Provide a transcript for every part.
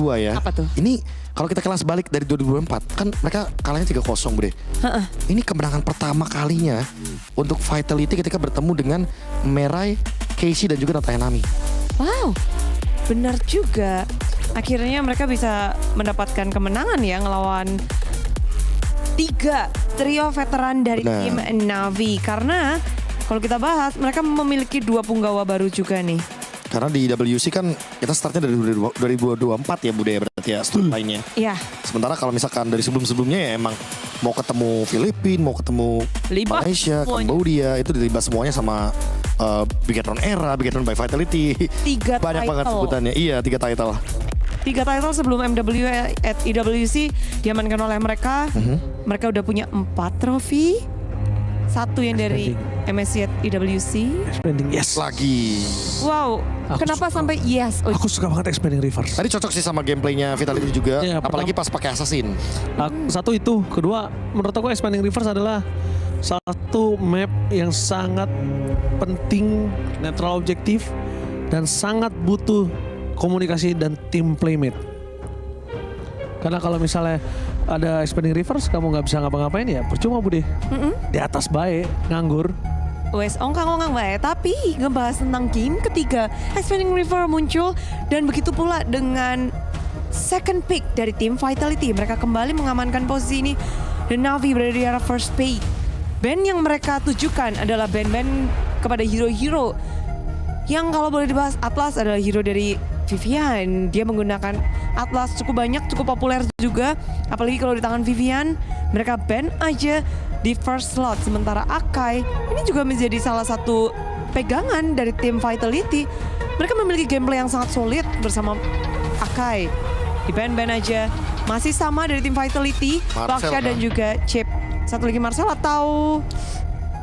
kedua ya. Apa tuh? Ini kalau kita kelas balik dari 2024 kan mereka kalahnya 3-0 Bude. Ini kemenangan pertama kalinya untuk Vitality ketika bertemu dengan Mirai, Casey dan juga Natalia Nami. Wow, benar juga. Akhirnya mereka bisa mendapatkan kemenangan ya ngelawan 3 trio veteran dari Benar. tim Navi. Karena kalau kita bahas mereka memiliki 2 punggawa baru juga nih. Karena di WC kan kita startnya dari 2024 ya Bude ya berarti ya storyline-nya. Iya. Sementara kalau misalkan dari sebelum-sebelumnya ya emang mau ketemu Filipina, mau ketemu Libas Malaysia, semuanya. Cambodia itu dilibas semuanya sama Bigatron Era, Bigatron by Vitality. 3 Banyak banget title. sebutannya. Iya 3 title. 3 title sebelum MW at EWC diamankan oleh mereka. Mereka udah punya 4 trofi. 1 yang dari MSC at EWC. Expanding yes. Lagi. Wow, Aku kenapa suka. sampai yes? Oh, Aku suka banget expanding reverse. Tadi cocok sih sama gameplaynya Vitality juga. Iya, Apalagi pas pakai Assassin. Satu itu, kedua menurut aku expanding reverse adalah satu map yang sangat penting, netral objektif dan sangat butuh komunikasi dan tim playmate. Karena kalau misalnya ada expanding reverse kamu nggak bisa ngapa-ngapain ya percuma Bude. Di atas baik nganggur. wes ongkang-ongkang baik. Tapi ngebahas tentang game ketiga, Expanding River muncul dan begitu pula dengan second pick dari tim Vitality. Mereka kembali mengamankan posisi ini dan Navi berada di arah first pick. Band yang mereka tujukan adalah band-band kepada hero-hero yang kalau boleh dibahas Atlas adalah hero dari Vivian. Dia menggunakan Atlas cukup banyak, cukup populer juga. Apalagi kalau di tangan Vivian, mereka ban aja di first slot. Sementara Akai ini juga menjadi salah satu pegangan dari tim Vitality. Mereka memiliki gameplay yang sangat solid bersama Akai. Di ban aja. Masih sama dari tim Vitality, Marcel, Baksha dan kan? juga Chip. Satu lagi Marcel atau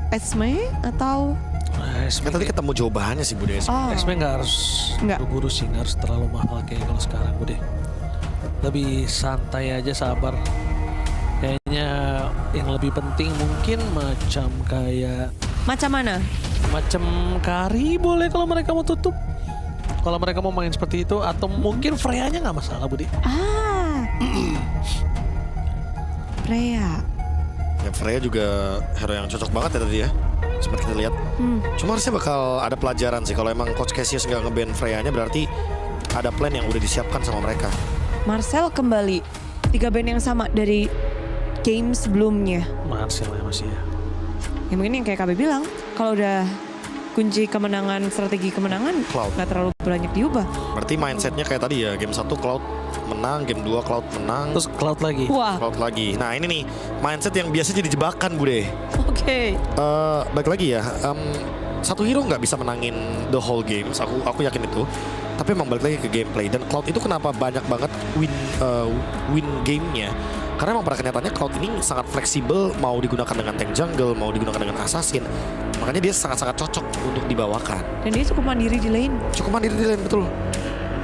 Esme atau Kan tadi ketemu jawabannya sih Bude. XP nggak harus Nggak. buru-buru sih, nggak harus terlalu mahal kayak kalau sekarang Bude. Lebih santai aja, sabar. Kayaknya yang lebih penting mungkin macam mana? macam Kari boleh kalau mereka mau tutup. Kalau mereka mau main seperti itu atau mungkin Freya-nya nggak masalah Bude. Freya. Ya, Freya juga hero yang cocok banget ya tadi ya. Sempat kita lihat. Cuma harusnya bakal ada pelajaran sih. Kalau emang Coach Cassius nggak nge-ban Freya-nya berarti ada plan yang udah disiapkan sama mereka. Marcel kembali 3 band yang sama dari game sebelumnya. Marcel ya masih ya. Ya mungkin yang kayak KB bilang, kalau udah kunci kemenangan, strategi kemenangan Cloud. nggak terlalu banyak diubah. Berarti mindsetnya kayak tadi ya. Game 1 Cloud menang, game 2 Cloud menang, Terus Cloud lagi. Wah, Cloud lagi. Nah ini nih mindset yang biasa jadi jebakan Bude. oke. Balik lagi ya, satu hero nggak bisa menangin the whole games. Aku yakin itu. Tapi emang balik lagi ke gameplay. Dan Cloud itu kenapa banyak banget win gamenya? Karena emang pada kenyataannya Cloud ini sangat fleksibel, mau digunakan dengan tank jungle, mau digunakan dengan assassin. Makanya dia sangat-sangat cocok untuk dibawakan. Dan dia cukup mandiri di lane. Cukup mandiri di lane, betul.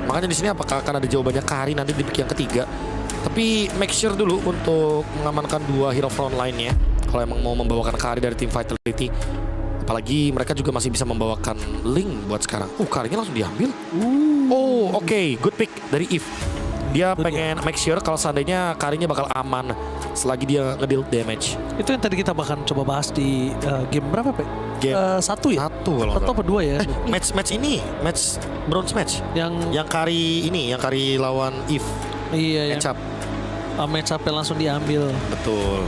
Makanya di sini apakah akan ada jawabannya Kari nanti di pick yang ketiga. Tapi make sure dulu untuk mengamankan 2 hero front line-nya. Kalau emang mau membawakan Kari dari tim Vitality. Apalagi mereka juga masih bisa membawakan Link buat sekarang. Karinya langsung diambil. Oke, good pick dari Eve. Dia pengen make sure kalau seandainya Karinya bakal aman selagi dia ngedeal damage. Itu yang tadi kita bahkan coba bahas di game berapa Pe? Game 1 ya? 1 kalau Satu apa 2 ya? match ini, match bronze match. Yang Yang Kari lawan Eve. iya yang Match up. match up langsung diambil. Betul.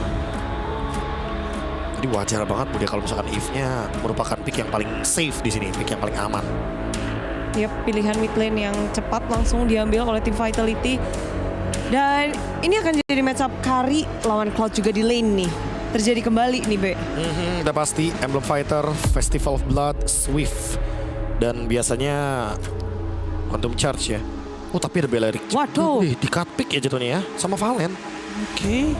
Jadi wajar banget Bude kalau misalkan Eve-nya merupakan pick yang paling safe di sini, pick yang paling aman. Yap, pilihan mid lane yang cepat langsung diambil oleh tim Vitality. Dan ini akan jadi matchup Kari lawan Cloud juga di lane nih. Terjadi kembali nih, Be. Udah pasti Emblem Fighter, Festival of Blood, Swift. Dan biasanya Quantum Charge ya. Tapi ada Belerik. Waduh. Di cut pick ya jatuhnya ya, sama Valen. Oke.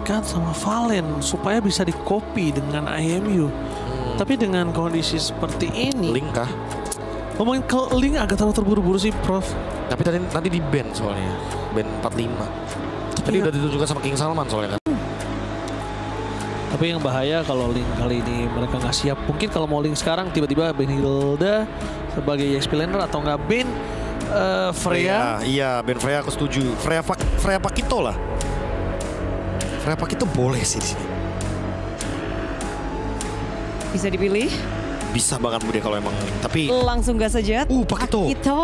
Kan sama Valen supaya bisa di-copy dengan IMU. Tapi dengan kondisi seperti ini, Link kah? ngomongin ke Link agak terlalu terburu-buru sih, Prof. Tapi tadi nanti di ban soalnya, ban 45. Tadi udah ditunjukkan sama King Salman soalnya kan. Tapi yang bahaya kalau Link kali ini mereka nggak siap. Mungkin kalau mau Link sekarang tiba-tiba ban Hilda sebagai EXP laner atau nggak ban Freya. Iya, Ben Freya aku setuju. Freya Pakito lah. Freya Pakito boleh sih di sini. Bisa dipilih. Bisa banget Bude kalau emang ini. Tapi Langsung gas saja. Pakito. Pakito.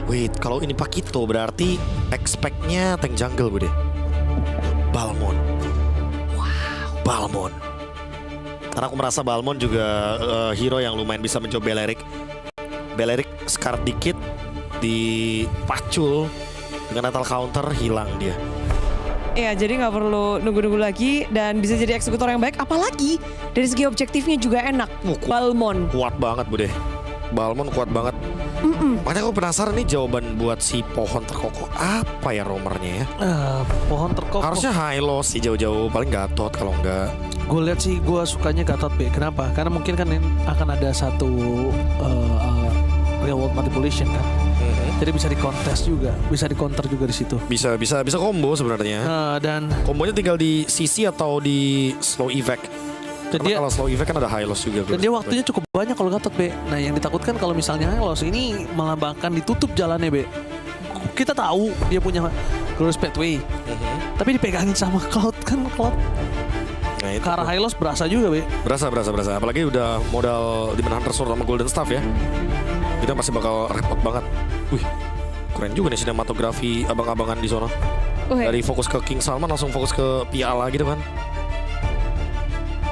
Wait, kalau ini Pakito berarti expect-nya tank jungle Bude. Balmond. Wow, Balmond. Karena aku merasa Balmond juga hero yang lumayan bisa mencoba Belerik. Belerik scar dikit dipacul dengan natal counter hilang dia. Ya, jadi nggak perlu nunggu-nunggu lagi dan bisa jadi eksekutor yang baik. Apalagi dari segi objektifnya juga enak. Balmond. Kuat banget Bude. Balmond kuat banget. Makanya aku penasaran nih jawaban buat si pohon terkokoh apa ya romernya ya. Pohon terkokoh. Harusnya Hylos sih jauh-jauh, paling Gatot kalau enggak. Gue lihat sih, gue sukanya Gatot B. Kenapa? Karena mungkin kan akan ada satu real world manipulation kan. Jadi bisa dikontes juga, bisa dikonter juga di situ. Bisa combo sebenarnya. Dan Kombonya tinggal di CC atau di slow evac. Dan Karena kalau slow evac kan ada Hylos juga. dia waktunya cukup banyak kalau Gatot B. Nah yang ditakutkan kalau misalnya Hylos ini melambangkan ditutup jalannya B. Kita tahu dia punya Glorious Pathway, tapi dipegangin sama Cloud kan Cloud. Nah, itu Ke arah Hylos berasa juga B. berasa. Apalagi udah modal Demon Hunter Sword sama Golden Staff ya. Kita masih bakal repot banget. Wih, keren juga nih sinematografi abang-abangan di sono. Dari fokus ke King Salman langsung fokus ke Piala gitu kan.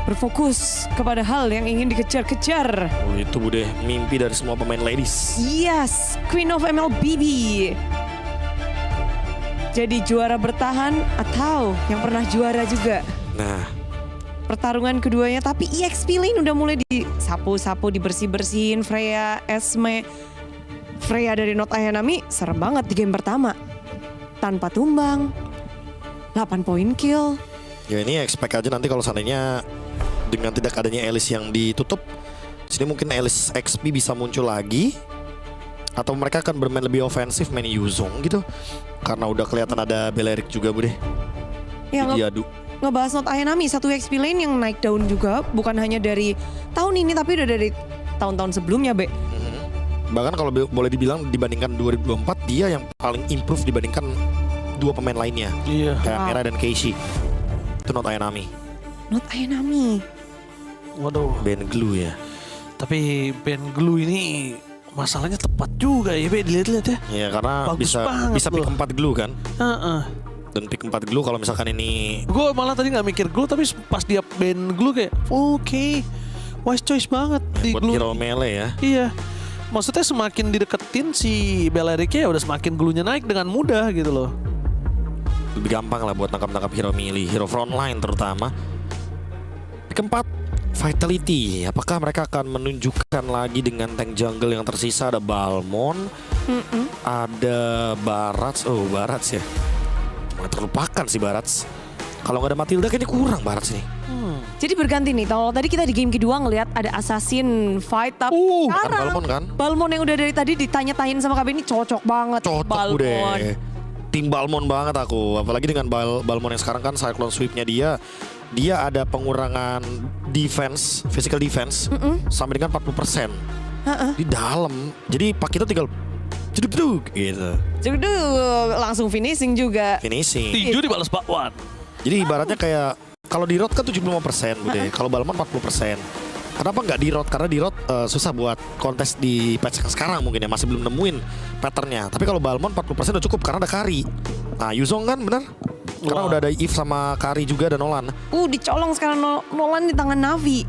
Berfokus kepada hal yang ingin dikejar-kejar. Oh, itu Bude, mimpi dari semua pemain ladies. Yes, Queen of MLBB. Jadi juara bertahan atau yang pernah juara juga. Nah, Pertarungan keduanya, tapi EXP Lane udah mulai disapu-sapu, dibersih-bersihin. Freya, Esme, Freya dari Not Ayanami serem banget di game pertama. Tanpa tumbang, 8 poin kill. ya ini expect aja nanti kalau seandainya dengan tidak adanya Alice yang ditutup, sini mungkin Alice XP bisa muncul lagi. Atau mereka akan bermain lebih ofensif, main Yuzong gitu. Karena udah kelihatan ada Belerik juga Bude. Ya, Diadu. ngebahas Not Ayanami, satu XP Lane yang naik daun juga. Bukan hanya dari tahun ini, tapi udah dari tahun-tahun sebelumnya, Be. Bahkan kalau boleh dibilang dibandingkan 2024, dia yang paling improve dibandingkan dua pemain lainnya. Iya. Kayak Mera dan Keishi. Itu Not Ayanami. Not Ayanami. Waduh. Ben Glue ya. Tapi Ben Glue ini masalahnya tepat juga ya Be, dilihat-lihat ya. Iya, karena Bagus bisa banget pick loh. 4 glue kan. Dan pick 4 glue kalau misalkan ini Gue malah tadi nggak mikir glue, tapi pas dia ban glue kayak oke, wise choice banget di buat glue. hero melee ya. Iya, maksudnya semakin dideketin si Beleriknya ya udah semakin glue-nya naik dengan mudah gitu loh. Lebih gampang lah buat nangkap hero melee, hero frontline terutama. Pick 4 Vitality, apakah mereka akan menunjukkan lagi dengan tank jungle yang tersisa? Ada Balmond, ada Barats. Oh, Barats ya. Terlupakan sih Barats. Kalau nggak ada Matilda kayaknya kurang Barats nih. Jadi berganti nih, kalau tadi kita di game kedua ngelihat ada Assassin fight, tapi sekarang Balmond kan? Balmond yang udah dari tadi ditanya-tanyain sama KB ini cocok banget. Cocok Balmond. udah. Tim Balmond banget aku. Apalagi dengan Balmond yang sekarang kan Cyclone Sweep-nya dia ada pengurangan defense, physical defense sampai dengan 40% di dalam. Jadi Pakito tinggal jeduk gitu. Jadi langsung finishing juga. Finishing. Tinju dibalas bakwan. Jadi ibaratnya kayak kalau di road kan 75% Bude. Kalau Balmond 40%. Kenapa nggak di road? Karena di road susah buat kontes di patch sekarang mungkin ya, masih belum nemuin patternnya. Tapi kalau Balmond 40% udah cukup karena ada Kari. Nah Yuzong kan bener? Karena udah ada Eve sama Kari juga dan Nolan. Dicolong sekarang Nolan di tangan Navi.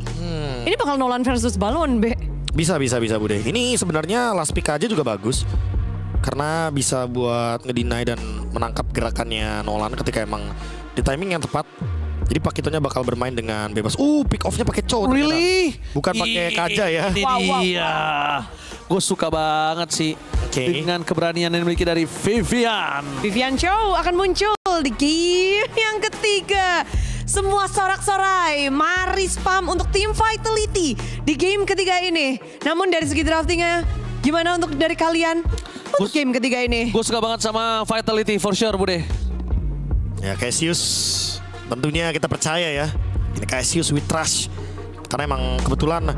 Ini bakal Nolan versus Balmond, Be. Bisa Bude. Ini sebenarnya last pick aja juga bagus. Karena bisa buat ngedeny dan menangkap gerakannya Nolan ketika emang di timing yang tepat. Jadi Pakitonya bakal bermain dengan bebas. Pick off-nya pakai Cho. Really? Bukan pakai Kaja ya. Ini dia. Gue suka banget sih dengan keberanian yang dimiliki dari Vivian. Vivian Cho akan muncul di game yang ketiga. Semua sorak-sorai, mari spam untuk tim Vitality di game ketiga ini. Namun dari segi draftingnya, gimana untuk dari kalian untuk game ketiga ini? Gue suka banget sama Vitality for sure, Bude. Ya Cassius, tentunya kita percaya ya. Ini Cassius with trust. Karena emang kebetulan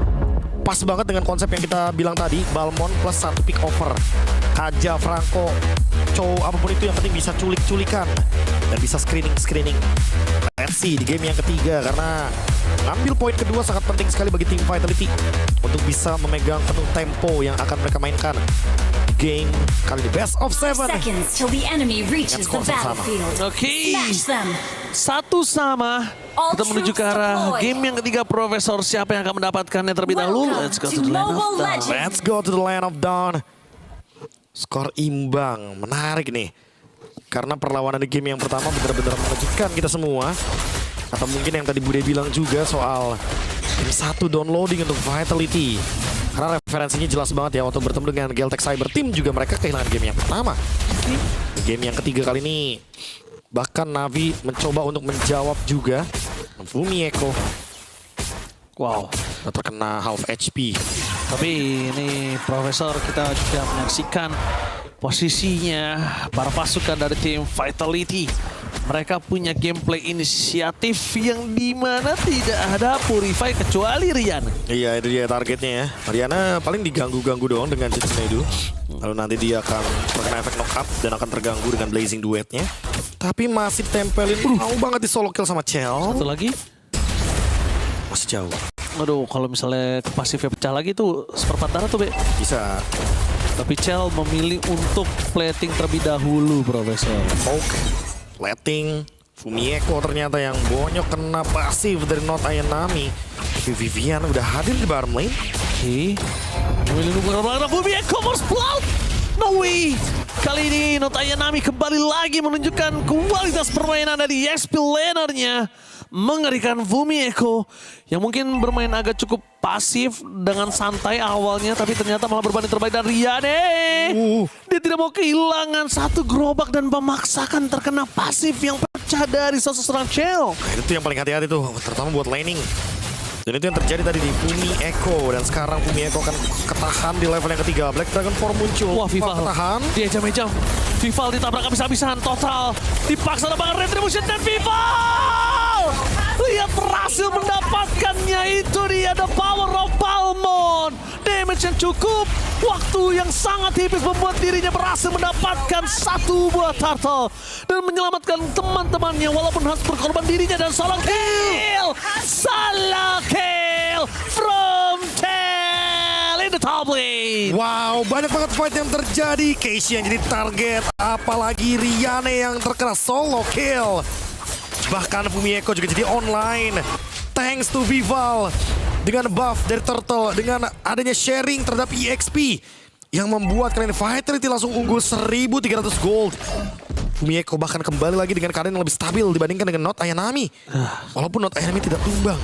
pas banget dengan konsep yang kita bilang tadi, Balmond plus 1 pick over. Kaja, Franco, Chow, apapun itu yang penting bisa culik-culikan dan bisa screening. Let's see di game yang ketiga, karena ngambil poin kedua sangat penting sekali bagi tim Vitality untuk bisa memegang penuh tempo yang akan mereka mainkan. Game kali ini best of 7. Seconds till the enemy reaches the skor sama-sama. battlefield. Oke. Smash them. Satu sama. All Kita menuju ke arah troops game yang ketiga, Profesor. Siapa yang akan mendapatkannya terlebih dahulu? Welcome Let's go to to the land of Mobile dawn. Legends. Let's go to the land of dawn. Skor imbang, menarik nih. Karena perlawanan di game yang pertama benar-benar mengejutkan kita semua. Atau mungkin yang tadi Bude bilang juga soal game 1 downloading untuk Vitality. Karena referensinya jelas banget ya waktu bertemu dengan Geltec Cyber Team juga mereka kehilangan game yang pertama. Di game yang ketiga kali ini bahkan Navi mencoba untuk menjawab juga. Fumieko Wow. terkena half HP. Tapi ini Profesor, kita juga menyaksikan posisinya para pasukan dari tim Vitality. Mereka punya gameplay inisiatif yang dimana tidak ada Purify kecuali Rian. Iya, itu dia targetnya ya. Mariana paling diganggu-ganggu doang dengan Cincinnati. Lalu nanti dia akan terkena efek knock-up dan akan terganggu dengan Blazing Duetnya. Tapi masih tempelin, mau banget di solo kill sama Chell. Satu lagi. Masih jauh. Aduh, kalau misalnya pasifnya pecah lagi tuh seperempat darah tuh, Be. Bisa. Tapi Chell memilih untuk plating terlebih dahulu, Profesor. Poke, letting, Fumieko ternyata yang bonyok kena pasif dari Not Ayanami. Vivian udah hadir di bottom lane. Oke. Memilih nunggu ke belakang Fumieko for Sprout. No way. Kali ini Not Ayanami kembali lagi menunjukkan kualitas permainan dari XP lanernya. Mengerikan Fumieko yang mungkin bermain agak cukup pasif dengan santai awalnya, tapi ternyata malah berbanding terbaik dari Riane. Dia tidak mau kehilangan satu gerobak dan memaksakan terkena pasif yang pecah dari seorang Chell. Nah, itu yang paling hati-hati tuh, terutama buat laning. Dan itu yang terjadi tadi di Fumieko. Dan sekarang Fumieko akan ketahan di level yang ketiga. Black Dragon 4 muncul. Wah, Vival ketahan. dia jam-jam. Vival ditabrak habis-habisan total. Dipaksa dapat Retribution dan Vival! Lihat berhasil mendapatkannya, itu dia the power of Balmond. Damage yang cukup, waktu yang sangat tipis membuat dirinya berhasil mendapatkan satu buah turtle. Dan menyelamatkan teman-temannya walaupun harus berkorban dirinya dan solo kill. Solo kill from Chell in the top lane. Wow, banyak banget fight yang terjadi. Casey yang jadi target, apalagi Riane yang terkena solo kill. Bahkan Fumieko juga jadi online. Thanks to Vival. Dengan buff dari Turtle, dengan adanya sharing terhadap EXP. Yang membuat kalian Vitality langsung unggul 1.300 gold. Fumieko bahkan kembali lagi dengan keadaan yang lebih stabil dibandingkan dengan Not Ayanami. Walaupun Not Ayanami tidak tumbang.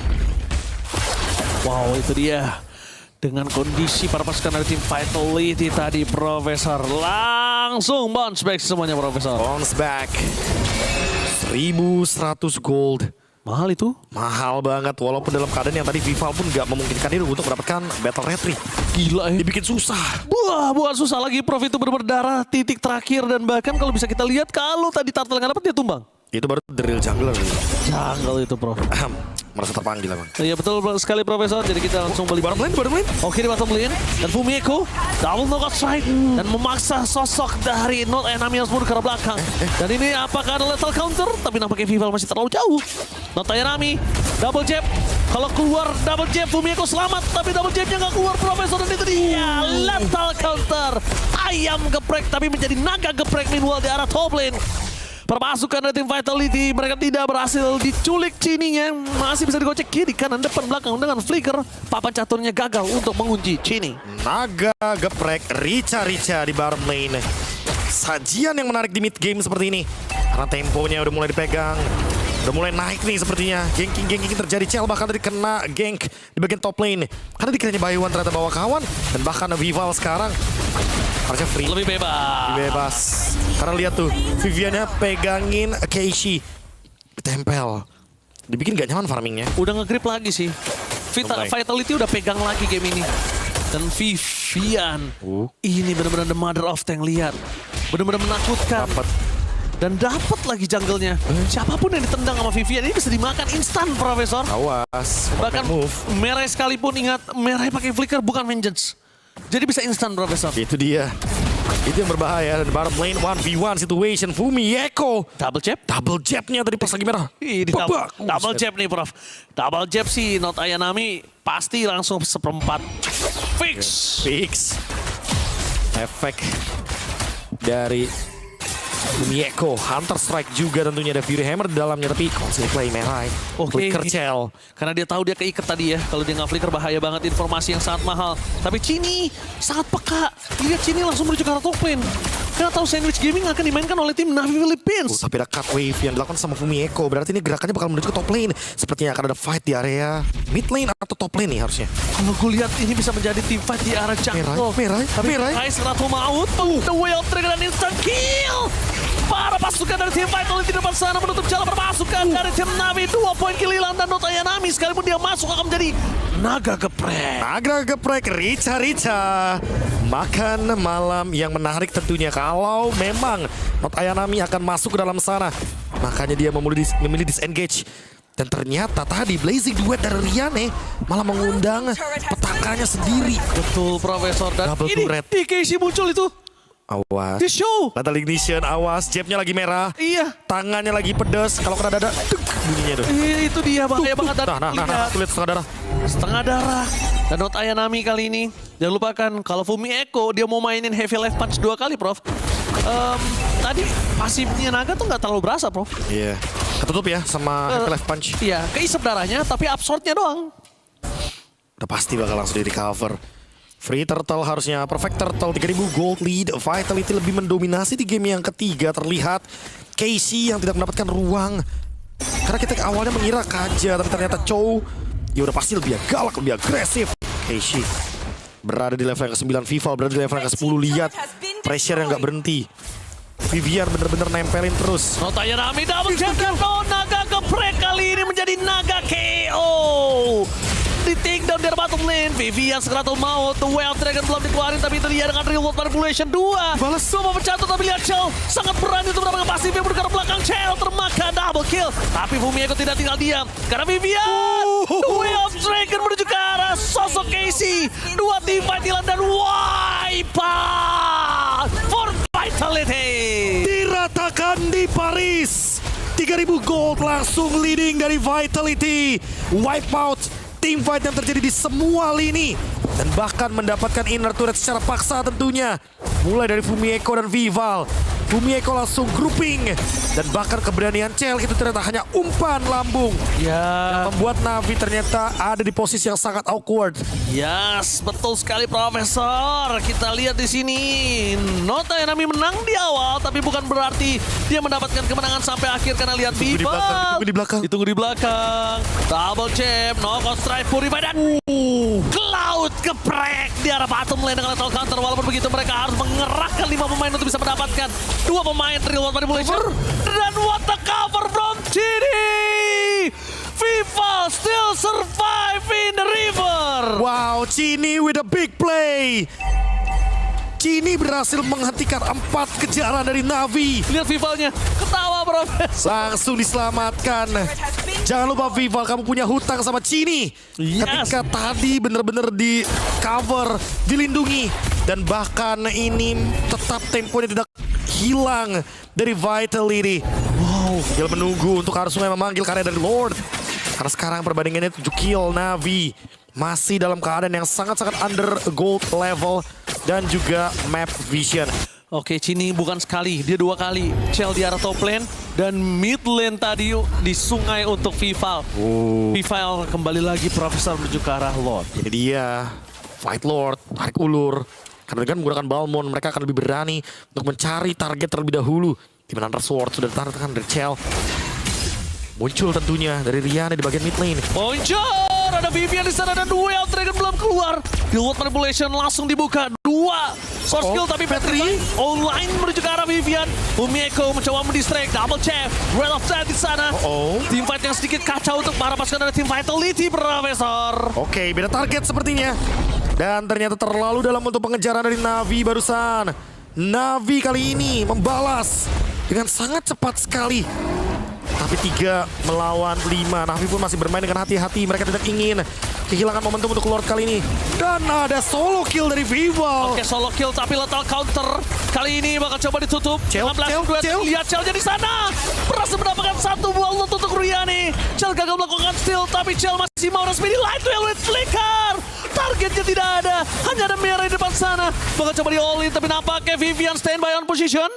Wow, itu dia. Dengan kondisi para pasukan dari tim Vitality tadi, Profesor langsung bounce back semuanya, Profesor. Bounce back. 1.100 gold. Mahal itu? Mahal banget, walaupun dalam keadaan yang tadi Vival pun gak memungkinkan diri untuk mendapatkan Battle Retreat. Gila ya. Dibikin susah. Wah, buat susah lagi, Prof. Itu benar-benar darah titik terakhir. Dan bahkan kalau bisa kita lihat, kalau tadi Turtle nggak dapat, dia tumbang. Itu baru the real jungler. Jungle itu, Prof. Merasa terpanggil emang. Iya betul sekali, Profesor. Jadi kita langsung balik Bottom lane. Oke, di bottom lane. Dan Fumieko double knockout strike. Dan memaksa sosok dari Not Ayanami harus mundur ke arah belakang. Dan ini apakah ada lethal counter? Tapi nampaknya Vival masih terlalu jauh. Not Ayanami double jab. Kalau keluar double jab, Fumieko selamat. Tapi double jabnya nggak keluar, Profesor. Dan itu dia lethal counter. Ayam geprek tapi menjadi naga geprek meanwhile di arah top lane. Perpasukan dari tim Vitality, mereka tidak berhasil diculik Chini-nya. Masih bisa digocek kiri, kanan, depan, belakang dengan flicker. Papan caturnya gagal untuk mengunci Chini. Naga geprek Rica di bottom lane. Sajian yang menarik di mid game seperti ini. Karena temponya udah mulai dipegang. Udah mulai naik nih sepertinya. Ganking terjadi. Chell bahkan tadi kena gank di bagian top lane. Karena dikiranya Bayuan ternyata bawa kawan. Dan bahkan Vival sekarang harusnya free. Lebih Bebas. Karena lihat tuh, Viviannya pegangin Casey. Ditempel. Dibikin gak nyaman farmingnya. Udah nge-grip lagi sih. Vitality udah pegang lagi game ini. Dan Vivian. Ini benar-benar the mother of tank, lihat. Benar-benar menakutkan. Dapat. Dan dapat lagi jungle-nya. Siapapun yang ditendang sama Vivian ini bisa dimakan instan, Profesor. Awas. Bahkan move. Merah sekalipun ingat, Merah pakai flicker bukan vengeance. Jadi bisa instan, Profesor. Itu dia. Itu yang berbahaya. Dan bottom lane 1v1 situation. Fumieko. Double jab. Double jabnya tadi pas lagi merah. Ini double jab nih, Prof. Double jab sih, Not Ayanami pasti langsung seperempat. Fix. Efek dari Fumieko, Hunter Strike juga tentunya ada Fury Hammer di dalamnya, tapi constantly play Merai. Flicker Cell. Karena dia tahu dia keikat tadi ya. Kalau dia nggak flicker bahaya banget, informasi yang sangat mahal. Tapi Cini sangat peka. Lihat Cini langsung menuju ke arah top lane. Karena tahu Sandwich Gaming akan dimainkan oleh tim Navi Philippines. Tapi ada cut wave yang dilakukan sama Fumieko. Berarti ini gerakannya bakal menuju ke top lane. Sepertinya akan ada fight di area mid lane atau top lane nih harusnya. Kalau gue lihat ini bisa menjadi tim fight di arah jungle. Merai. Guys, Ratu Maut. The Way of Dragon dan instant kill. Para pasukan dari tim Vitality di depan sana menutup jalan perpasukan dari tim Navi. 2 poin kill hilang dan Not Ayanami sekalipun dia masuk akan menjadi naga geprek. Rica. Makan malam yang menarik tentunya kalau memang Not Ayanami akan masuk ke dalam sana. Makanya dia memilih disengage. Dan ternyata tadi Blazing Duet dari Riane malah mengundang petakannya sendiri. Betul, Profesor. Dan Double ini turret. DKC muncul itu. Awas. Di show. Lethal Ignition, awas. Jabnya lagi merah. Iya. Tangannya lagi pedas. Kalau kena dada, tuk, bunyinya tuh. Itu dia bahaya banget. Nah, Lihat. tuh lihat setengah darah. Setengah darah. Dan Not Ayanami kali ini. Jangan lupakan kalau Fumieko dia mau mainin Heavy Life Punch 2 kali, Prof. Tadi pasifnya Naga tuh nggak terlalu berasa, Prof. Iya. Ketutup ya sama Heavy Life Punch. Iya, keisep darahnya tapi absorbnya doang. Udah pasti bakal langsung di recover. Free Turtle harusnya perfect Turtle 3000 gold lead. Vitality lebih mendominasi di game yang ketiga. Terlihat Casey yang tidak mendapatkan ruang. Karena kita awalnya mengira Kaja, tapi ternyata Chow ya udah pasti lebih galak, lebih agresif. Casey berada di level yang ke-9, Vival berada di level yang ke-10. Lihat pressure yang nggak berhenti. Vivian bener-bener nempelin terus. Not Ayanami double jab dan naga geprek kali ini menjadi naga KO. Di take down dari bottom lane. Vivian segera mau. The Way of Dragon belum dikeluarin, tapi itu dia dengan Real World Manipulation 2. Balas. Coba bercatu, tapi lihat Chell sangat berani untuk mendapatkan pasif yang bergerak belakang. Chell termakan double kill. Tapi Fumieko tidak tinggal diam. Karena Vivian The Way of Dragon menuju ke arah sosok Casey. 2 tim fight hilang dan wipe out for Vitality. Diratakan di Paris. 3000 gold langsung leading dari Vitality. Wipeout team fight yang terjadi di semua lini. Dan bahkan mendapatkan inner turret secara paksa tentunya. Mulai dari Fumieko dan Vival. Fumieko langsung grouping. Dan bahkan keberanian Chell itu ternyata hanya umpan lambung. Ya. Membuat Navi ternyata ada di posisi yang sangat awkward. Yes, betul sekali, Profesor. Kita lihat di sini, Not Ayanami menang di awal, tapi bukan berarti dia mendapatkan kemenangan sampai akhir karena lihat Vival. Tunggu di belakang. Ditunggu di belakang. Double jab, knockout strike, Purify dan Cloud geprek di arah bottom lane dengan lethal counter. Walaupun begitu mereka harus mengerahkan 5 pemain untuk bisa mendapatkan 2 pemain Real World Manipulation. Dan what the cover from Chini! Vival still survive in the river. Wow, Chini with a big play. Chini berhasil menghentikan 4 kejaran dari Navi. Lihat Vivalnya, ketawa, Profesor. Langsung diselamatkan. Jangan lupa Vival, kamu punya hutang sama Chini. Yes. Ketika tadi benar-benar di cover, dilindungi. Dan bahkan ini tetap temponya tidak hilang dari Vitality. Wow, tinggal menunggu untuk harus memanggil karya dari Lord. Karena sekarang perbandingannya 7 kill Navi. Masih dalam keadaan yang sangat-sangat under gold level. Dan juga map vision. Oke, Chini bukan sekali, dia 2 kali. Chell di arah top lane dan mid lane tadi di sungai untuk Vival. Vival kembali lagi Profesor menuju ke arah Lord. Ini dia, Fight Lord, tarik ulur. Karena dengan menggunakan Balmond, mereka akan lebih berani untuk mencari target terlebih dahulu. Tim Undersword sudah ditarik dari Chell. Muncul tentunya dari Riane di bagian mid lane. Muncul! Ada Vivian di sana dan Duel Dragon belum keluar. Real World Manipulation langsung dibuka. 2 source skill tapi Petri online menuju ke arah Vivian. Fumieko mencoba mendistract. Double check. Red of Death di sana. Team fight yang sedikit kacau untuk para pasukan dari tim Vitality, Profesor. Oke, beda target sepertinya. Dan ternyata terlalu dalam untuk pengejaran dari Navi barusan. Navi kali ini membalas dengan sangat cepat sekali. Tapi 3 melawan 5. Navi pun masih bermain dengan hati-hati. Mereka tidak ingin kehilangan momentum untuk Lord kali ini. Dan ada solo kill dari Vival. Oke, solo kill tapi lethal counter. Kali ini bakal coba ditutup. Cel. Lihat Celnya di sana. Berhasil mendapatkan 1 buah loot untuk Riani. Cel gagal melakukan steal, tapi Cel masih mau resmi di light wheel with flicker. Targetnya tidak ada. Hanya ada merah di depan sana. Bakal coba di all in, tapi nampaknya Vivian standby on position.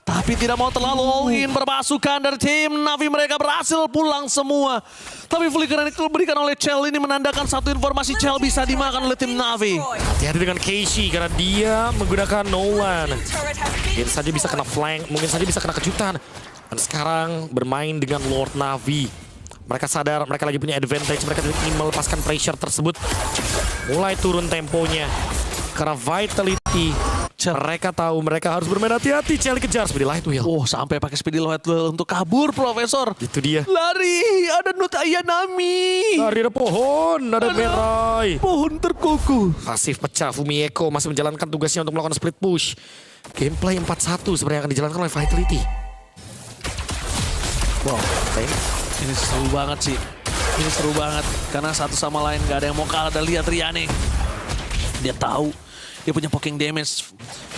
Tapi tidak mau terlalu all in. Berpasukan dari tim Navi, mereka berhasil pulang semua. Tapi flicker yang diberikan oleh Cel ini menandakan satu informasi, Cel bisa dimakan oleh tim Navi. Hati-hati dengan Casey karena dia menggunakan Nolan. Mungkin saja bisa kena flank, mungkin saja bisa kena kejutan. Dan sekarang bermain dengan Lord Navi. Mereka sadar mereka lagi punya advantage, mereka tidak ingin melepaskan pressure tersebut. Mulai turun temponya. Karena Vitality, mereka tahu mereka harus bermain hati-hati. Cel dikejar seperti light wheel. Oh, sampai pakai speedy light wheel untuk kabur, Profesor. Itu dia. Lari, ada Not Ayanami. Lari, ada pohon, ada Merai. Pohon terkuku. Pasif pecah, Fumieko masih menjalankan tugasnya untuk melakukan split push. Gameplay 4-1 sebenarnya akan dijalankan oleh Vitality. Wow, Ini seru banget sih. Ini seru banget. Karena satu sama lain gak ada yang mau kalah. Dan lihat Riani. Dia tahu dia punya poking damage.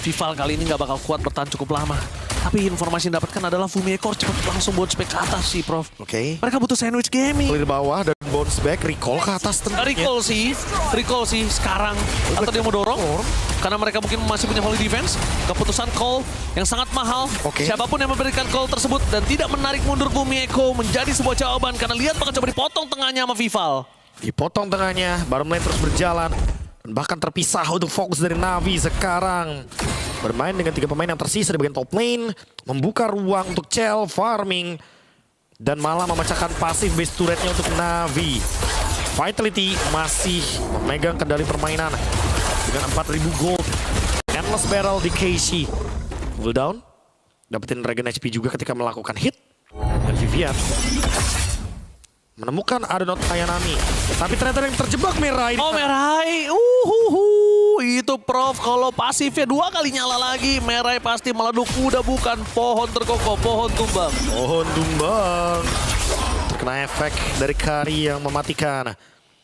Vival kali ini gak bakal kuat bertahan cukup lama. Tapi informasi yang dapatkan adalah Fumieko cepat langsung bounce back ke atas sih, Prof. Oke. Mereka butuh sandwich gaming. Clear bawah dan bounce back, recall ke atas tentunya. Recall sih sekarang. Atau dia mau dorong. Karena mereka mungkin masih punya volley defense. Keputusan call yang sangat mahal. Oke. Siapapun yang memberikan call tersebut dan tidak menarik mundur Fumieko menjadi sebuah jawaban. Karena lihat bakal coba dipotong tengahnya sama Vival. Dipotong tengahnya, bottom lane terus berjalan. Dan bahkan terpisah untuk fokus dari Navi sekarang. Bermain dengan 3 pemain yang tersisa di bagian top lane. Membuka ruang untuk Cel, farming. Dan malah memecahkan pasif base turretnya untuk Navi. Vitality masih memegang kendali permainan. Dengan 4.000 gold. Endless barrel di Casey. Cooldown. Dapetin regen HP juga ketika melakukan hit. Dan Vivian menemukan ada Not Ayanami. Tapi ternyata yang terjebak Merai. Oh, Merai. Itu Prof, kalau pasifnya 2 kali nyala lagi, Merai pasti meleduk. Udah bukan pohon terkokoh, pohon tumbang. Pohon tumbang. Terkena efek dari Kari yang mematikan.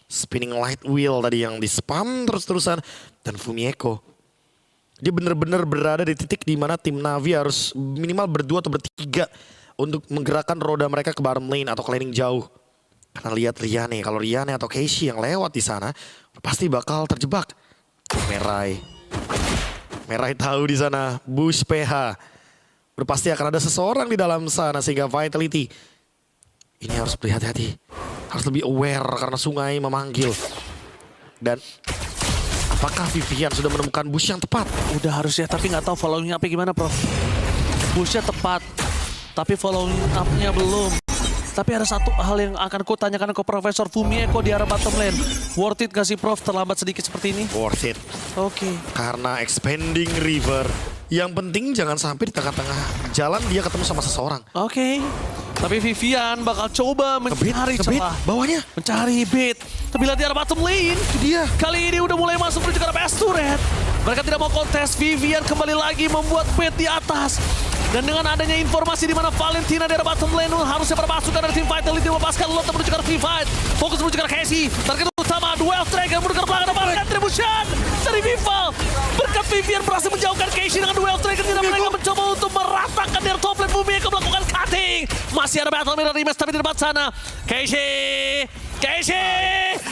Spinning light wheel tadi yang di-spam terus-terusan. Dan Fumieko. Dia benar-benar berada di titik di mana tim Navi harus minimal berdua atau bertiga untuk menggerakkan roda mereka ke bottom lane atau ke laning jauh. Karena lihat Riani, kalau Riani atau Casey yang lewat di sana pasti bakal terjebak. Merai tahu di sana Bush PH. Pasti akan ada seseorang di dalam sana sehingga Vitality ini harus berhati-hati. Harus lebih aware karena sungai memanggil. Dan apakah Vivian sudah menemukan Bush yang tepat? Udah harusnya, tapi nggak tahu following up gimana, Prof. Bushnya tepat, tapi following up-nya belum. Tapi ada satu hal yang akan ku tanyakan ke Profesor Fumieko di arah bottom lane. Worth it gak sih, Prof, terlambat sedikit seperti ini? Worth it. Oke. Karena expanding river. Yang penting jangan sampai di tengah-tengah jalan dia ketemu sama seseorang. Oke. Tapi Vivian bakal coba mencari Ngebait, celah. bawahnya. Mencari bait. Tapi lihat di arah bottom lane. Itu dia. Kali ini udah mulai masuk menuju ke arah base turret. Mereka tidak mau kontes. Vivian kembali lagi membuat bait di atas. Dan dengan adanya informasi di mana Valentina dari bottom lane harusnya berpasukan dari tim Vitality melepaskan Lot menuju ke arah V-Fight. Fokus menuju ke arah Casey. Target utama Duel Dragon menuju ke arah belakang dan contribution dari Vival. Berkat Vivian berhasil menjauhkan Casey dengan Duel Dragon. Dan mereka mencoba untuk meratakan dari top lane Fumieko melakukan cutting. Masih ada battle mirror rematch tapi di depan sana. Casey!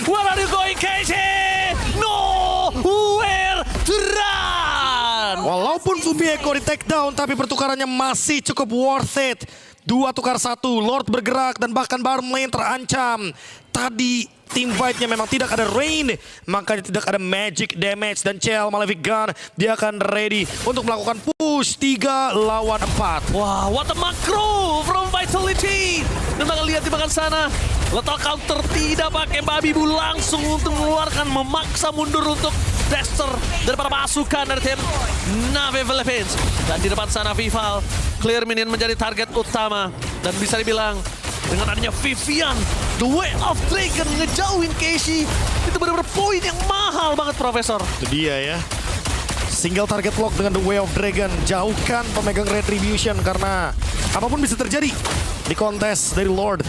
Where are you going, Casey? Nowhere to run! Walaupun Fumieko di take down, tapi pertukarannya masih cukup worth it. 2 tukar 1, Lord bergerak dan bahkan bottom lane terancam. Tadi tim fight-nya memang tidak ada rain, makanya tidak ada magic damage. Dan Cel Malefic Gun, dia akan ready untuk melakukan push 3 lawan 4. Wah, what a macro from Vitality. Dan bakal lihat di bagian sana. Lethal counter tidak pakai babi bu, langsung untuk mengeluarkan, memaksa mundur untuk Dexter daripada pasukan dari tim Navi Philippines. Dan di depan sana Vival, clear minion menjadi target utama. Dan bisa dibilang dengan adanya Vivian, The Way of Dragon ngejauhin Casey. Itu benar-benar poin yang mahal banget, Profesor. Itu dia ya. Single target lock dengan The Way of Dragon. Jauhkan pemegang Retribution karena apapun bisa terjadi di kontes dari Lord.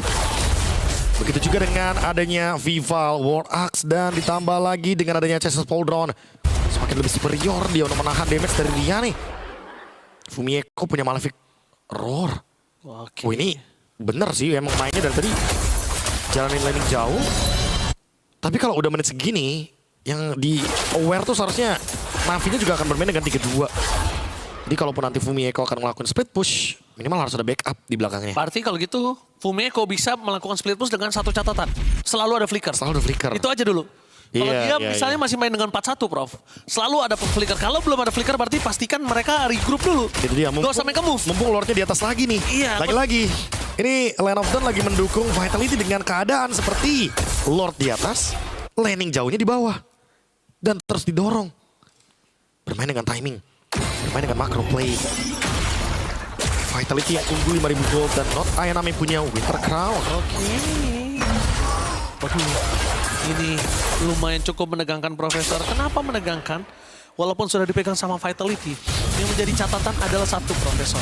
Begitu juga dengan adanya Vival, War Axe, dan ditambah lagi dengan adanya Chester Pauldron. Semakin lebih superior dia untuk menahan damage dari dia nih. Fumieko punya Malefic Roar. Oh ini bener sih emang mainnya dari tadi jalanin laning jauh. Tapi kalau udah menit segini, yang di aware tuh seharusnya Navi-nya juga akan bermain dengan 3-2. Jadi kalaupun nanti Fumieko akan melakukan split push, minimal harus ada backup di belakangnya. Berarti kalau gitu, Fumieko bisa melakukan split push dengan satu catatan. Selalu ada flicker. Selalu ada flicker. Itu aja dulu. Kalau dia misalnya masih main dengan 4-1, Prof. Selalu ada flicker. Kalau belum ada flicker berarti pastikan mereka regroup dulu. Itu dia. Gak usah make a move. Mumpung Lordnya di atas lagi nih. Iya. Lagi-lagi. Ini Land of Dawn lagi mendukung Vitality dengan keadaan seperti Lord di atas, laning jauhnya di bawah. Dan terus didorong. Bermain dengan timing. Bermain dengan macro play. Vitality yang unggul 5.000 gold dan Not Ayanami punya Winter Crown. Waduh, ini lumayan cukup menegangkan Profesor. Kenapa menegangkan? Walaupun sudah dipegang sama Vitality, yang menjadi catatan adalah satu, Profesor.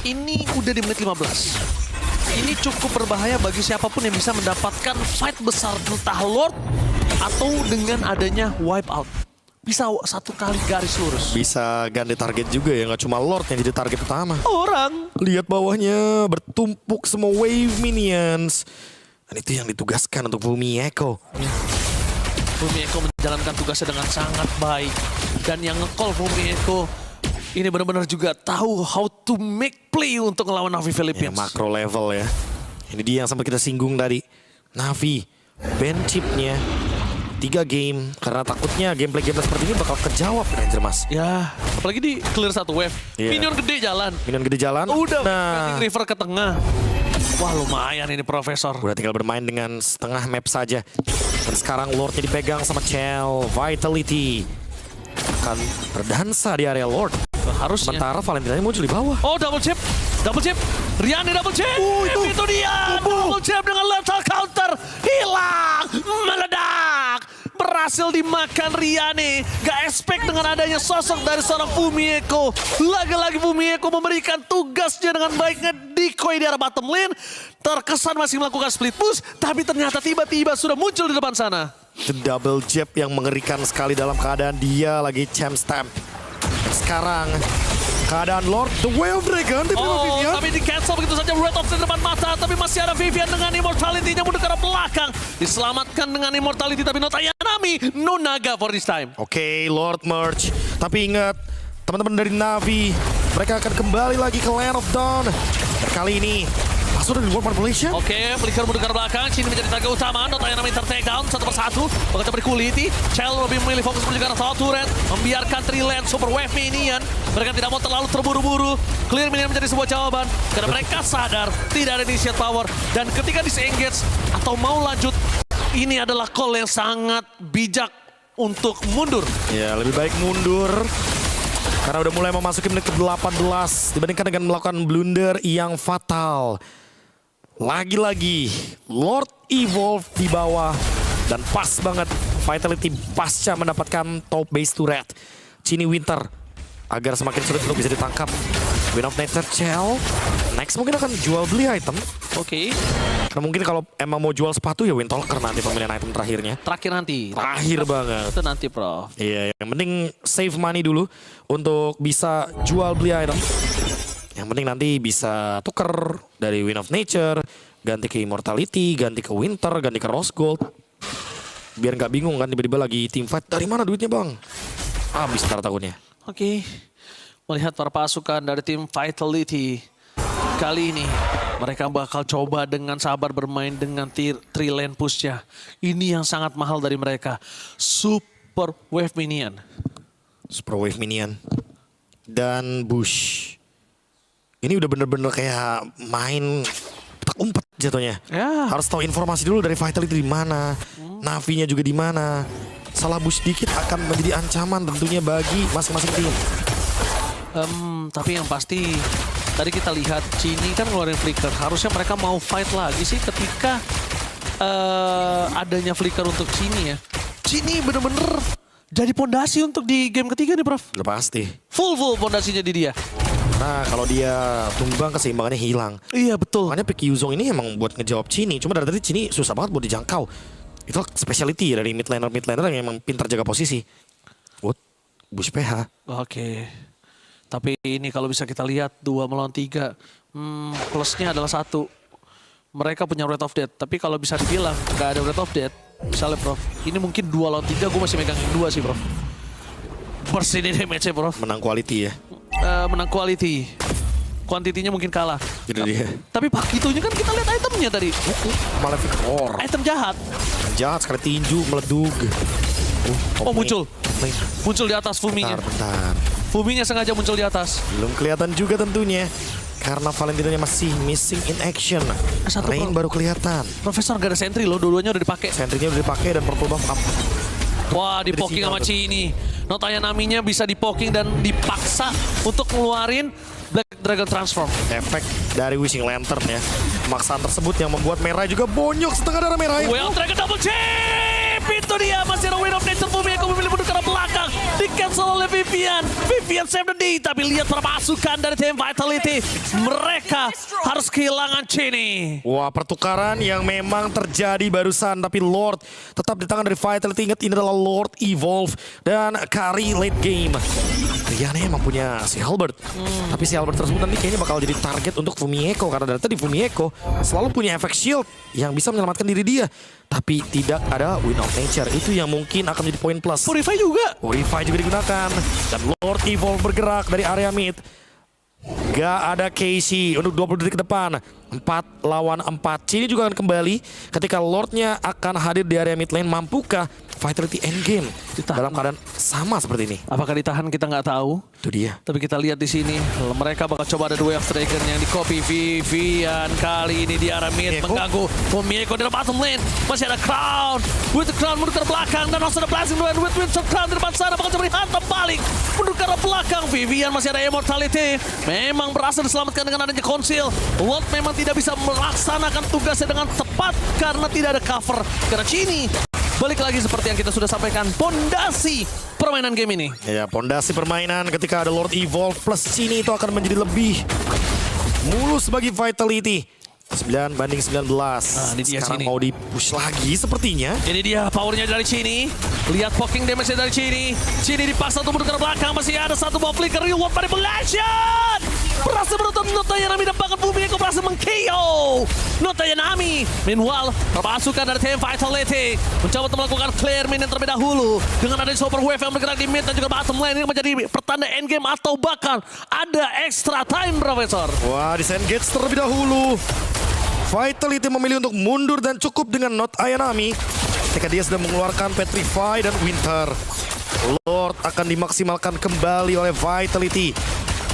Ini udah di menit 15. Ini cukup berbahaya bagi siapapun yang bisa mendapatkan fight besar, entah Lord atau dengan adanya wipeout. Bisa satu kali garis lurus. Bisa ganti target juga ya, nggak cuma Lord yang jadi target utama. Orang. Lihat bawahnya, bertumpuk semua wave minions. Dan itu yang ditugaskan untuk Fumieko. Fumieko menjalankan tugasnya dengan sangat baik. Dan yang nge-call Fumieko ini benar-benar juga tahu how to make play untuk ngelawan Navi Philippines. Ya, makro level ya. Ini dia yang sempat kita singgung tadi. Navi, ban chipnya 3 game. Karena takutnya gameplay seperti ini bakal kejawab Ranger Mas. Ya, apalagi di clear satu wave. Iya. Minion gede jalan. Minion gede jalan. Udah, Nah, River ke tengah. Wah lumayan ini Profesor. udah tinggal bermain dengan setengah map saja. Dan sekarang Lordnya dipegang sama Chell. Vitality akan berdansa di area Lord. Harusnya. Sementara Valentinanya muncul di bawah. Oh double chip. Double chip. Riani double chip. Itu dia. Double chip dengan lethal counter. Hilang. Meledak. Berhasil dimakan Riani. Gak expect dengan adanya sosok dari seorang Fumieko. Lagi-lagi Fumieko memberikan tugasnya dengan baiknya decoy di arah bottom lane. Terkesan masih melakukan split push. Tapi ternyata tiba-tiba sudah muncul di depan sana. The double jab yang mengerikan sekali dalam keadaan dia lagi champ stamp. Sekarang keadaan Lord, the Way of Dragon, Vivian. Tapi di cancel begitu saja Red of di depan mata. Tapi masih ada Vivian dengan Immortality-nya mundur ke arah belakang. Diselamatkan dengan Immortality tapi Not Ayanami, no Naga for this time. Oke, Lord merge. Tapi ingat, teman-teman dari Navi, mereka akan kembali lagi ke Land of Dawn. Kali ini masuk dari World Manipulation. Oke, Flicker mundur ke arah belakang. Sini menjadi target utama. Not Ayanami ter-takedown satu persatu. Bakal coba dikuliti. Chell lebih memilih fokus menuju ke arah Tower Turret. Membiarkan Triland Super Wave Minion. Mereka tidak mau terlalu terburu-buru. Clear Minion menjadi sebuah jawaban. Karena mereka sadar tidak ada initiate power. Dan ketika disengage atau mau lanjut, ini adalah call yang sangat bijak untuk mundur. Ya, lebih baik mundur. Karena udah mulai memasuki menit ke-18. Dibandingkan dengan melakukan blunder yang fatal. Lagi-lagi Lord Evolve di bawah. Dan pas banget Vitality pasca mendapatkan top base turret. Chini Winter agar semakin sulit untuk bisa ditangkap. Wind of Nature Chell. Next mungkin akan jual beli item. Oke. Karena mungkin kalau emang mau jual sepatu ya Windtalker nanti pemilihan item terakhirnya. Terakhir nanti. Terakhir banget. Itu nanti, Prof. Iya, yang penting save money dulu untuk bisa jual beli item. Yang penting nanti bisa tuker dari Wind of Nature, ganti ke Immortality, ganti ke Winter, ganti ke Rose Gold. Biar nggak bingung kan tiba-tiba lagi team fight. Dari mana duitnya bang? Habis ntar takutnya. Oke. Melihat para pasukan dari tim Vitality. Kali ini mereka bakal coba dengan sabar bermain dengan three lane push-nya. Ini yang sangat mahal dari mereka. Super Wave Minion. Super Wave Minion. Dan Bush. Ini udah bener-bener kayak main petak umpet jatuhnya. Ya. Harus tahu informasi dulu dari Vitality di mana, Navi-nya juga di mana. Salah Bush dikit akan menjadi ancaman tentunya bagi masing-masing tim. Tapi yang pasti tadi kita lihat Chini kan ngeluarin Flicker. Harusnya mereka mau fight lagi sih ketika adanya Flicker untuk Chini ya. Chini bener-bener jadi pondasi untuk di game ketiga nih, Prof. Udah pasti. Full pondasinya di dia. Nah, kalau dia tumbang keseimbangannya hilang. Iya betul. Makanya pick Yuzong ini emang buat ngejawab Chini. Cuma dari tadi Chini susah banget buat dijangkau. Itu specialty dari mid laner yang emang pintar jaga posisi. What? Bush PH. Oke. Tapi ini kalau bisa kita lihat 2 melawan 3. Plusnya adalah 1. Mereka punya Rate of Death. Tapi kalau bisa dibilang nggak ada Rate of Death. Misalnya Prof, ini mungkin 2 lawan 3 gue masih megang yang 2 sih Prof. Bersih nih damage-nya Prof. Menang quality ya. Menang quality. Kuantitinya mungkin kalah. Jadi dia. Tapi Pakitonya kan kita lihat itemnya tadi. Malefic Roar. Item jahat. Jahat sekali tinju meledug. Oh muncul. Muncul di atas Fuminya. Bentar. Fuminya sengaja muncul di atas. Belum kelihatan juga tentunya. Karena Valentinonya masih missing in action. Satu Rain baru kelihatan. Profesor gak ada sentry loh, dua-duanya udah dipakai. Sentrinya udah dipakai dan purple buff up. Wah, dipoking sama Chini. Notanya Naminya bisa dipoking dan dipaksa untuk ngeluarin Black Dragon Transform. Efek dari Wishing Lantern ya. Pemaksaan tersebut yang membuat Merah juga bonyok setengah darah Merah. Well, Dragon double chip! Itu dia, masih ada Wind of Nature. Fumieko memilih mundur ke arah belakang. Di-cancel oleh Vivian. Vivian save the day, tapi lihat permasukan dari tim Vitality. Mereka harus kehilangan Chini. Wah, pertukaran yang memang terjadi barusan. Tapi Lord tetap di tangan dari Vitality. Ingat, ini adalah Lord Evolve dan Kari late game. Riannya emang punya si Halberd. Tapi si Halberd tersebut nanti kayaknya bakal jadi target untuk Fumieko. Karena dari tadi Fumieko selalu punya efek shield yang bisa menyelamatkan diri dia. Tapi tidak ada Wind of Nature. Itu yang mungkin akan menjadi poin plus. Purify juga. Purify juga digunakan. Dan Lord Evolve bergerak dari area mid. Gak ada Casey untuk 20 detik ke depan. 4 lawan 4. Chini juga akan kembali ketika Lordnya akan hadir di area mid lane. Mampukah Vitality endgame dalam keadaan sama seperti ini? Apakah ditahan kita nggak tahu. Itu dia. Tapi kita lihat di sini mereka bakal coba ada Way of Dragon yang di copy Vivian kali ini di arah mid mengganggu Fumieko di bottom lane. Masih ada Crown. With the Crown mundur ke belakang dan langsung ada Blazing Wind with Winston Crown di depan sana bakal coba dihantam balik. Mundur ke belakang. Vivian masih ada Immortality. Memang berhasil diselamatkan dengan adanya Conceal. Lord memang tidak bisa melaksanakan tugasnya dengan tepat karena tidak ada cover. Karena Chini balik lagi seperti yang kita sudah sampaikan, pondasi permainan game ini. Ya, pondasi permainan ketika ada Lord Evolve plus Chini itu akan menjadi lebih mulus bagi Vitality. 9 banding 19. Ini dia Sekarang Chini. mau di-push lagi sepertinya. Ini dia powernya dari Chini. Lihat poking damage dari Chini. Chini dipaksa untuk mundur ke belakang. Masih ada satu ball flicker. Real World Manipulation. Berhasil menutup Notayanami dan bahkan Fumieko berhasil meng-KO Notayanami. Meanwhile, permasukan dari tim Vitality mencoba untuk melakukan clear mid yang terlebih dahulu. Dengan adanya Super Wave yang bergerak di mid dan juga bottom lane. Ini menjadi pertanda endgame atau bahkan ada extra time, Profesor. Wah, disengage terlebih dahulu. Vitality memilih untuk mundur dan cukup dengan Not Ayanami ketika dia sudah mengeluarkan Petrify dan Winter. Lord akan dimaksimalkan kembali oleh Vitality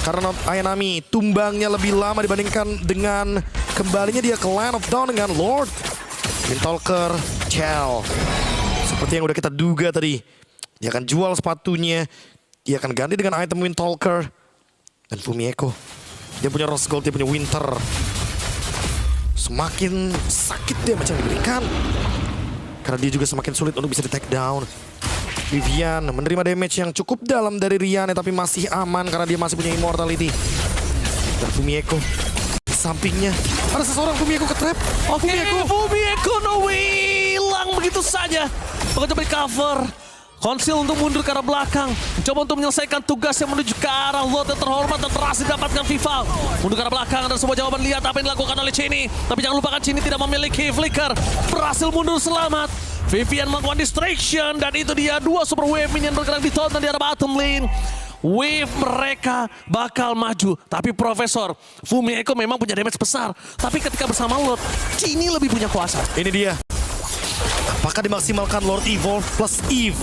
karena Not Ayanami tumbangnya lebih lama dibandingkan dengan kembalinya dia ke Land of Dawn dengan Lord. Windtalker, Chell. Seperti yang udah kita duga tadi. Dia akan jual sepatunya. Dia akan ganti dengan item Windtalker. Dan Fumieko. Dia punya Rose Gold, dia punya Winter. Semakin sakit dia macam diberikan. Karena dia juga semakin sulit untuk bisa di take down. Vivian menerima damage yang cukup dalam dari Rianne tapi masih aman karena dia masih punya Immortality. Dan Fumieko di sampingnya ada seseorang. Fumieko ke trap. Fumieko no way. Hilang begitu saja. Bakal coba di cover. Conceal untuk mundur ke arah belakang. Coba untuk menyelesaikan tugas yang menuju ke arah Lord yang terhormat dan berhasil didapatkan Vival. Mundur ke arah belakang dan sebuah jawaban. Lihat apa yang dilakukan oleh Chini. Tapi jangan lupakan Chini tidak memiliki flicker. Berhasil mundur selamat. Vivian melakukan distraction dan itu dia 2 super wave minion bergerak di top dan di arah bottom lane. Wave mereka bakal maju. Tapi Profesor, Fumieko memang punya damage besar. Tapi ketika bersama Lord, Chini lebih punya kuasa. Ini dia. Apakah dimaksimalkan Lord Evolve plus Eve?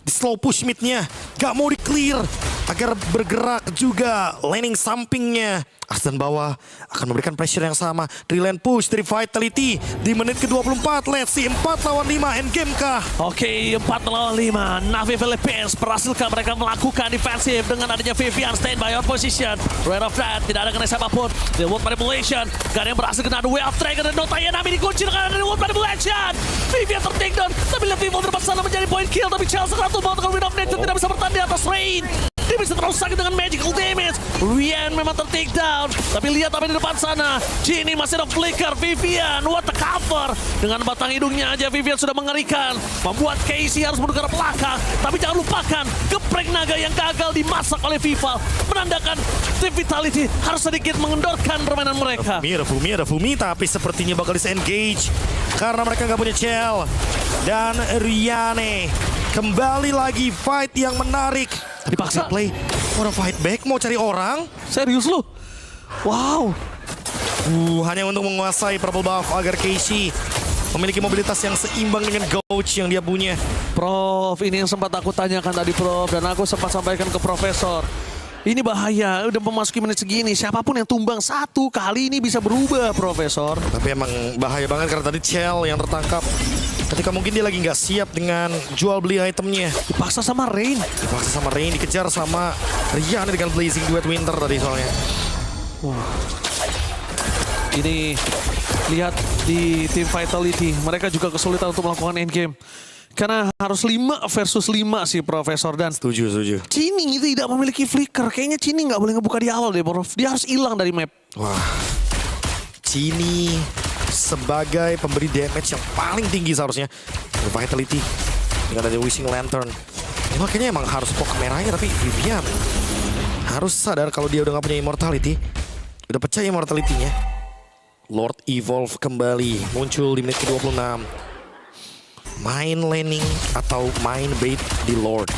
Di slow push midnya, gak mau di clear agar bergerak juga laning sampingnya. Asdan bawah akan memberikan pressure yang sama. 3 lane push dari Vitality di menit ke-24. Let's see 4 lawan 5 endgame kah? Oke, 4 lawan 5. Navi Philippines berhasilkah mereka melakukan defensif dengan adanya Vivian stand by on position. Red of Red tidak ada kena siapapun. The World Manipulation. Gak ada yang berhasil kena Way of Dragon dan Notayanami dikunci dengan adanya World Manipulation. Vivian tertake down. Tapi lihat Vivo terpaksa menjadi point kill. Tapi Chelsea ratu mau dengan Wind of Nature tidak bisa bertahan di atas Rain. Di Ini bisa terus sakit dengan magical damage. Rian memang ter-take down. Tapi lihat apa di depan sana. Genie masih ada flicker. Vivian, what the cover. Dengan batang hidungnya aja Vivian sudah mengerikan. Membuat Casey harus mundur ke belakang. Tapi jangan lupakan, geprek naga yang gagal dimasak oleh Vival. Menandakan Team Vitality harus sedikit mengendorkan permainan mereka. Ada Fumi, tapi sepertinya bakal disengage. Karena mereka nggak punya Chell. Dan Riane. Kembali lagi fight yang menarik. Dipaksa. Play. Mau fight back, mau cari orang. Serius lu? Wow. Hanya untuk menguasai purple buff agar Casey memiliki mobilitas yang seimbang dengan Gouch yang dia punya. Prof, ini yang sempat aku tanyakan tadi Prof. Dan aku sempat sampaikan ke Profesor. Ini bahaya, udah memasuki menit segini. Siapapun yang tumbang satu kali ini bisa berubah Profesor. Tapi emang bahaya banget karena tadi Chell yang tertangkap. Ketika mungkin dia lagi nggak siap dengan jual beli itemnya. Dipaksa sama Rain. Dikejar sama Rian dengan Blazing Duet Winter tadi soalnya. Wah. Ini lihat di Team Vitality, mereka juga kesulitan untuk melakukan endgame. Karena harus 5 versus 5 sih Profesor dan Setuju. Cini tidak memiliki flicker. Kayaknya Cini nggak boleh ngebuka di awal deh Prof. Dia harus hilang dari map. Wah, Cini sebagai pemberi damage yang paling tinggi seharusnya. Vitality dengan ada Wishing Lantern. Ya, makanya emang harus fokus merahnya, tapi Vivian harus sadar kalau dia udah nggak punya immortality. Udah pecah immortality-nya. Lord Evolve kembali muncul di menit ke-26. Main laning atau main bait di Lord.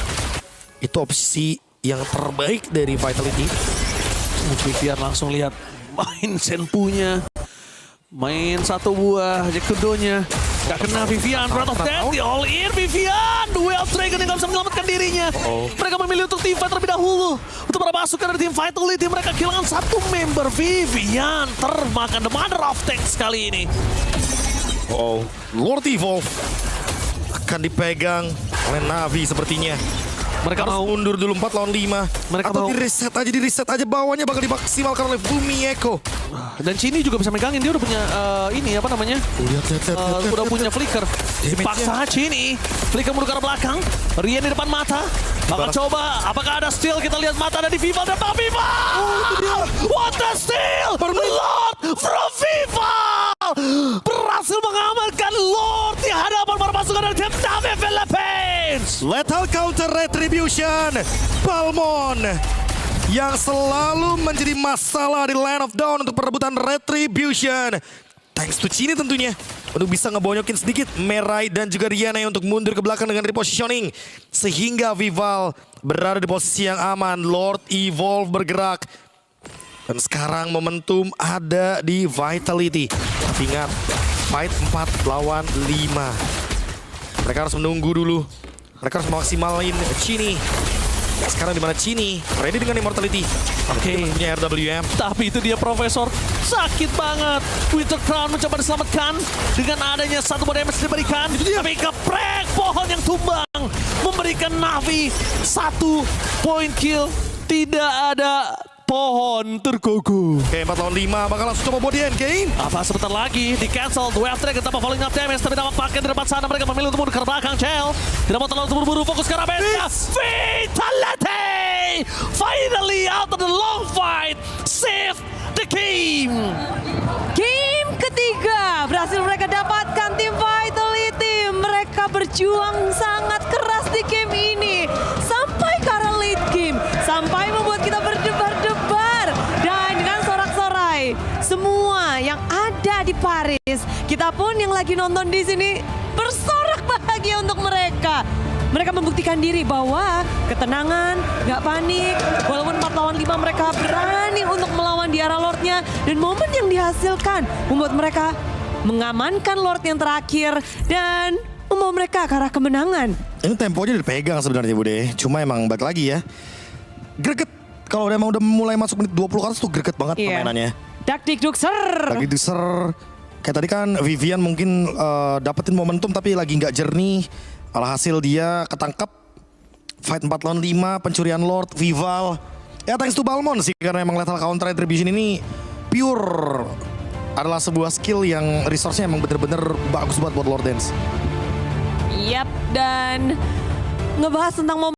Itu opsi yang terbaik dari Vitality. Vivian langsung lihat main Senpunya. Main satu buah Jakudonya. Gak kena Vivian. Breath of Death di all in Vivian. Duel Dragon yang gak bisa menyelamatkan dirinya. Mereka memilih untuk team fight terlebih dahulu. Untuk para pasukan dari tim Vitality mereka kehilangan satu member. Vivian termakan the mother of tanks kali ini. Lord Evolve akan dipegang oleh Navi sepertinya. Mereka Harus mau mundur dulu 4 lawan 5. Mereka atau mau di reset aja bawahnya bakal dimaksimalkan oleh Fumi Eko. dan Cini juga bisa megangin. Dia udah punya ini apa namanya? Lihat. Udah punya flicker. Paksa Cini. Flicker mundur ke arah belakang. Rian di depan mata. Bakal coba. Apakah ada steal? Kita lihat mata dari Vival dan Pak Vival. What the steal? Lord from Vival. Berhasil mengamankan Lord di hadapan para pasukan dari tim Na'Vi Philippines. Lethal counter retribution. Balmon yang selalu menjadi masalah di Land of Dawn untuk perebutan retribution. Thanks to Cini tentunya untuk bisa ngebonyokin sedikit Merai dan juga Riana untuk mundur ke belakang dengan repositioning. Sehingga Vival berada di posisi yang aman. Lord Evolve bergerak. Dan sekarang momentum ada di Vitality. Tapi ingat, fight 4 lawan 5. Mereka harus menunggu dulu. Mereka harus maksimalin Cini. Sekarang di mana Cini ready dengan immortality. Oke, punya RWM. Tapi itu dia Profesor. Sakit banget. Winter Crown mencoba diselamatkan dengan adanya satu more damage diberikan. Tapi keprek pohon yang tumbang memberikan Navi 1 point kill. Tidak ada pohon terkuku. Oke, 4 lawan 5 bakal langsung coba body Kane. Apa sebentar lagi di cancel. Duel Dragon tanpa falling up damage. Tapi dapat pakai di depan sana. Mereka memilih untuk mundur ke belakang. Chell tidak mau terlalu terburu-buru. Fokus ke arah base. Vitality finally out of the long fight. Save the game. Game ketiga berhasil mereka dapatkan tim Vitality. Mereka berjuang sangat keras di game ini. Sampai ke arah late game. Sampai membuat kita berdebar-debar. Dan dengan sorak-sorai semua yang ada di Paris. Kita pun yang lagi nonton di sini bersorak bahagia untuk mereka. Mereka membuktikan diri bahwa ketenangan, gak panik. Walaupun 4 lawan 5 mereka berani untuk melawan di arah Lordnya. Dan momen yang dihasilkan membuat mereka mengamankan Lord yang terakhir. Dan membawa mereka ke arah kemenangan. Ini temponya dipegang sebenarnya Bude. Cuma emang balik lagi ya. Greget. Kalau emang udah mulai masuk menit 20 ke atas tuh greget banget permainannya. Dak dik duk ser. Lagi ser. Kayak tadi kan Vivian mungkin dapetin momentum tapi lagi nggak jernih. Alhasil dia ketangkep. Fight 4 lawan 5, pencurian Lord, Vival. Ya thanks to Balmon sih karena emang lethal counter retribution ini pure adalah sebuah skill yang resource-nya emang bener-bener bagus banget buat Lord Dance. Yap, dan ngebahas tentang momen